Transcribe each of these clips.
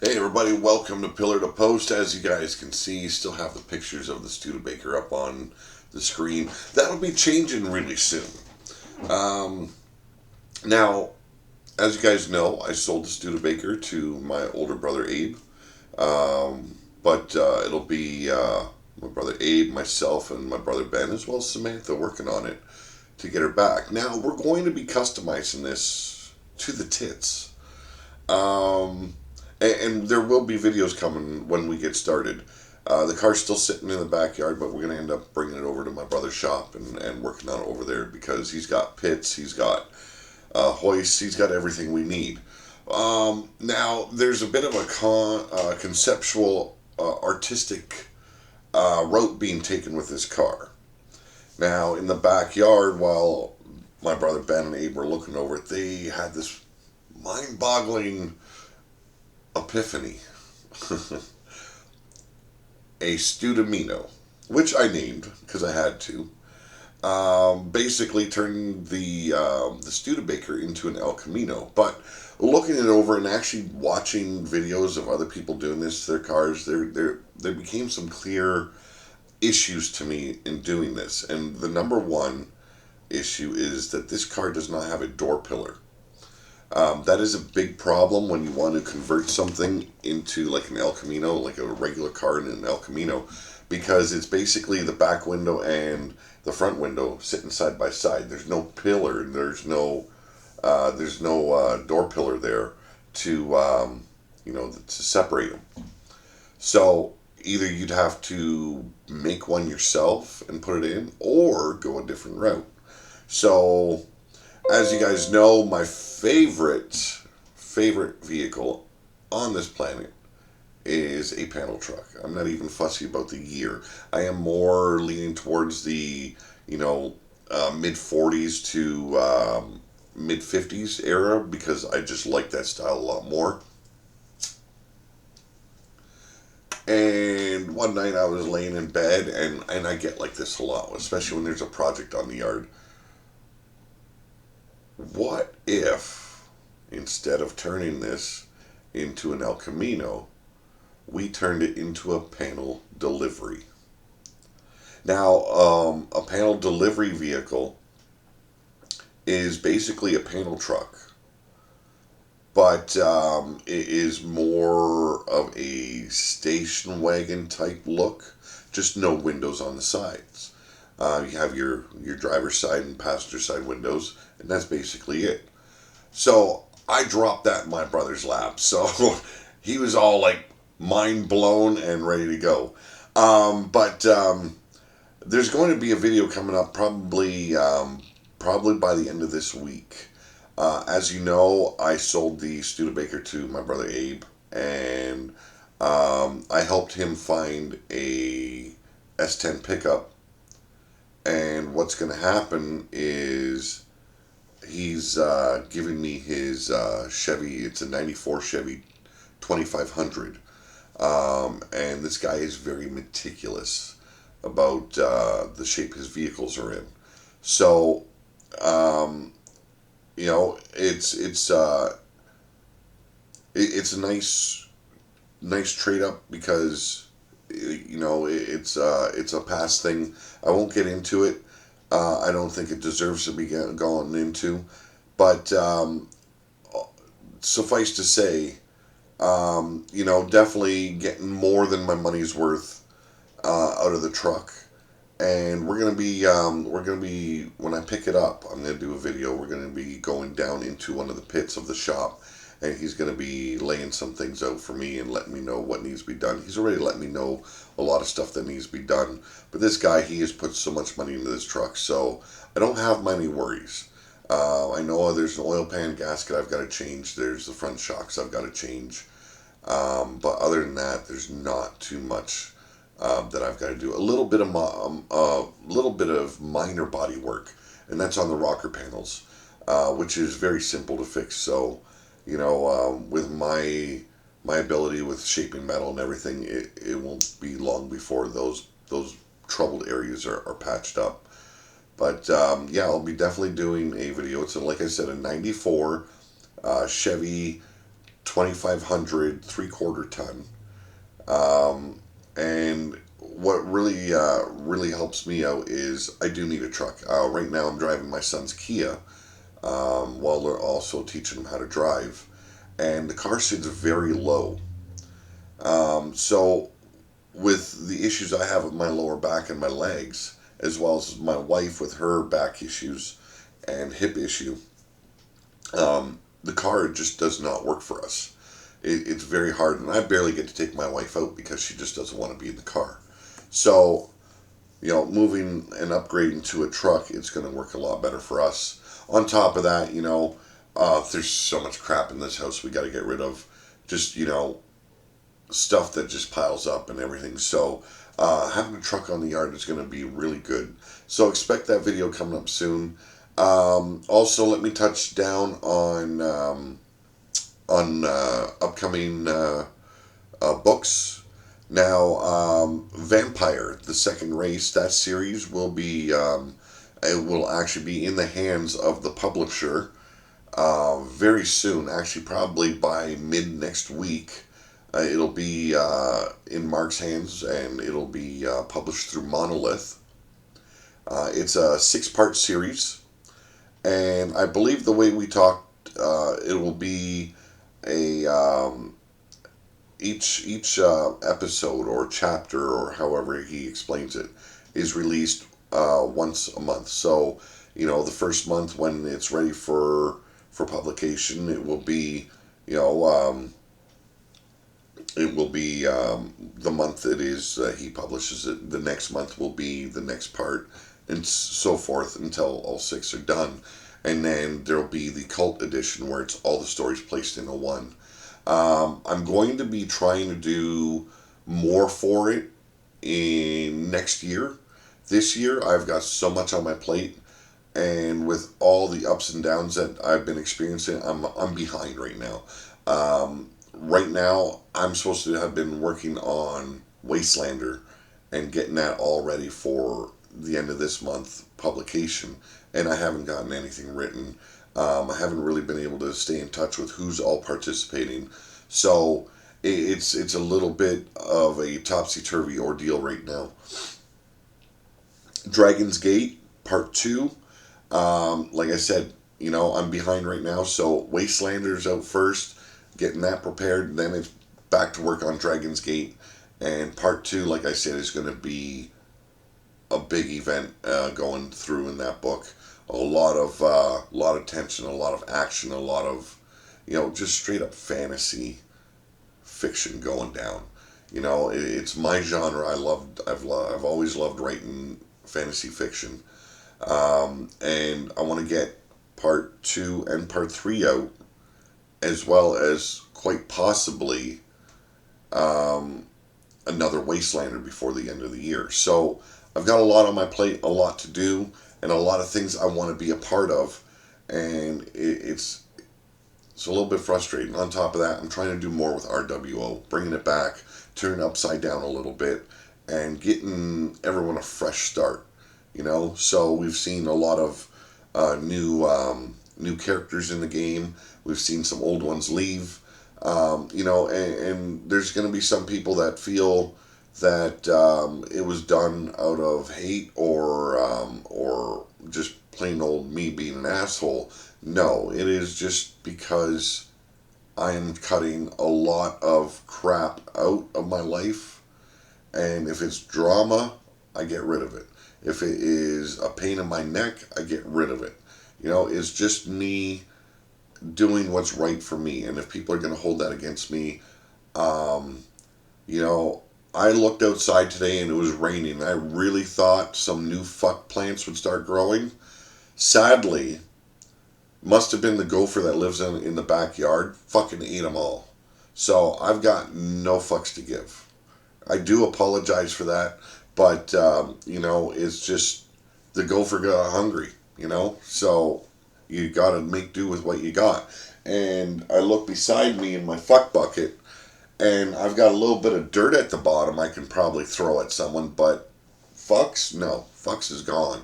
Hey everybody, welcome to Pillar to Post. As you guys can see, still have the pictures of the Studebaker up on the screen. That'll be changing really soon. Um, Now, as you guys know, I sold the Studebaker to my older brother Abe. But it'll be my brother Abe, myself, and my brother Ben, as well as Samantha, working on it to get her back. Now, we're going to be customizing this to the tits. Um, and there will be videos coming when we get started. The car's still sitting in the backyard, but we're going to end up bringing it over to my brother's shop and working on it over there because he's got pits, he's got hoists, he's got everything we need. Now, there's a bit of a conceptual, artistic route being taken with this car. Now, in the backyard, while my brother Ben and Abe were looking over it, they had this mind-boggling epiphany. A Studamino, which I named because I had to. Basically turning the Studebaker into an El Camino. But looking it over and actually watching videos of other people doing this to their cars, there became some clear issues to me in doing this. And the number one issue is that this car does not have a door pillar. That is a big problem when you want to convert something into like an El Camino, like a regular car in an El Camino, because it's basically the back window and the front window sitting side by side. There's no pillar. There's no door pillar there to to separate them. So either you'd have to make one yourself and put it in, or go a different route. So as you guys know, my favorite vehicle on this planet is a panel truck. I'm not even fussy about the year. I am more leaning towards the mid 40s to mid 50s era because I just like that style a lot more. And one night I was laying in bed, and I get like this a lot, especially when there's a project on the yard. What if, instead of turning this into an El Camino, we turned it into a panel delivery? Now, a panel delivery vehicle is basically a panel truck, but it is more of a station wagon type look, just no windows on the sides. You have your driver's side and passenger side windows, and that's basically it. So I dropped that in my brother's lap. So he was all like mind blown and ready to go. But there's going to be a video coming up probably by the end of this week. As you know, I sold the Studebaker to my brother Abe, and I helped him find a S10 pickup. And what's going to happen is he's giving me his Chevy. It's a 94 Chevy 2500. And this guy is very meticulous about the shape his vehicles are in. So, it's a nice trade up because it's a past thing. I won't get into it. I don't think it deserves to be gone into, but suffice to say, definitely getting more than my money's worth out of the truck. And we're gonna be when I pick it up, I'm gonna do a video. We're gonna be going down into one of the pits of the shop, and he's gonna be laying some things out for me and letting me know what needs to be done. He's already let me know a lot of stuff that needs to be done, but this guy, he has put so much money into this truck, so I don't have many worries. I know there's an oil pan gasket I've got to change. There's the front shocks I've got to change. But other than that, there's not too much that I've got to do. A little bit of minor body work, and that's on the rocker panels, which is very simple to fix. So, with my ability with shaping metal and everything, it won't be long before those troubled areas are patched up. But yeah, I'll be definitely doing a video. It's like I said, a '94 Chevy 2500 3/4 ton. And what really helps me out is I do need a truck. Right now I'm driving my son's Kia, while they're also teaching him how to drive, and the car sits very low. So with the issues I have with my lower back and my legs, as well as my wife with her back issues and hip issue, the car just does not work for us. It's very hard, and I barely get to take my wife out because she just doesn't want to be in the car. So, moving and upgrading to a truck, it's going to work a lot better for us. On top of that, there's so much crap in this house we got to get rid of. Just, stuff that just piles up and everything. So, having a truck on the yard is going to be really good. So, expect that video coming up soon. Also, let me touch down on upcoming books. Now, Vampire, the second race, that series will be it will actually be in the hands of the publisher very soon. Actually, probably by mid next week. It'll be in Mark's hands, and it'll be published through Monolith. It's a 6-part series, and I believe the way we talked, it will be a each episode or chapter, or however he explains it, is released once a month. So, the first month when it's ready for publication, it will be, the month it is he publishes it. The next month will be the next part, and so forth until all 6 are done. And then there'll be the cult edition where it's all the stories placed into one. I'm going to be trying to do more for it in next year. This year, I've got so much on my plate, and with all the ups and downs that I've been experiencing, I'm behind right now. Right now, I'm supposed to have been working on Wastelander and getting that all ready for the end of this month publication, and I haven't gotten anything written. I haven't really been able to stay in touch with who's all participating, so it's a little bit of a topsy-turvy ordeal right now. Dragon's Gate Part 2, like I said, I'm behind right now, so Wastelander's out first, getting that prepared, then it's back to work on Dragon's Gate, and Part 2, like I said, is going to be a big event going through in that book. A lot of tension, a lot of action, a lot of, just straight up fantasy fiction going down. It's my genre. I've always loved writing fantasy fiction, and I want to get Part 2 and Part 3 out, as well as quite possibly another Wastelander before the end of the year. So I've got a lot on my plate, a lot to do, and a lot of things I want to be a part of, and it's a little bit frustrating. On top of that, I'm trying to do more with RWO, bringing it back, turning it upside down a little bit, and getting everyone a fresh start. So we've seen a lot of new characters in the game. We've seen some old ones leave. And there's going to be some people that feel that it was done out of hate or just plain old me being an asshole. No, it is just because I am cutting a lot of crap out of my life, and if it's drama, I get rid of it. If it is a pain in my neck, I get rid of it. It's just me doing what's right for me, and if people are going to hold that against me, I looked outside today and it was raining. I really thought some new fuck plants would start growing. Sadly, must have been the gopher that lives in the backyard. Fucking ate them all. So I've got no fucks to give. I do apologize for that, but it's just the gopher got hungry. So you got to make do with what you got. And I look beside me in my fuck bucket, and I've got a little bit of dirt at the bottom I can probably throw at someone, but fucks, no. Fucks is gone.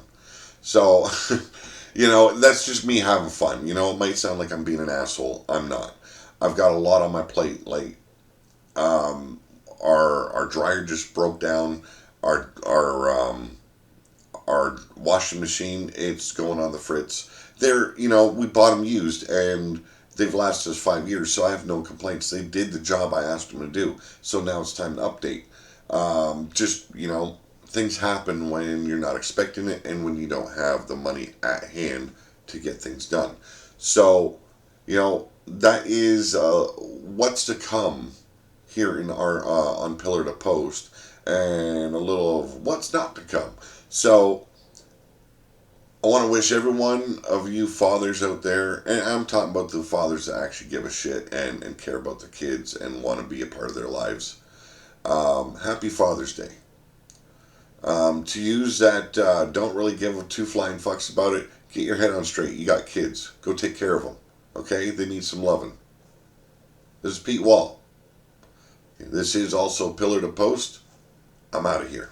So, that's just me having fun. It might sound like I'm being an asshole. I'm not. I've got a lot on my plate. Like, our dryer just broke down. Our washing machine, it's going on the fritz. We bought them used, and they've lasted us 5 years, so I have no complaints. They did the job I asked them to do. So now it's time to update. Things happen when you're not expecting it and when you don't have the money at hand to get things done. So, that is what's to come here in our on Pillar to Post, and a little of what's not to come. So, I want to wish every one of you fathers out there, and I'm talking about the fathers that actually give a shit and care about their kids and want to be a part of their lives. Happy Father's Day. To use that, don't really give two flying fucks about it. Get your head on straight. You got kids. Go take care of them. Okay? They need some loving. This is Pete Wall. This is also Pillar to Post. I'm out of here.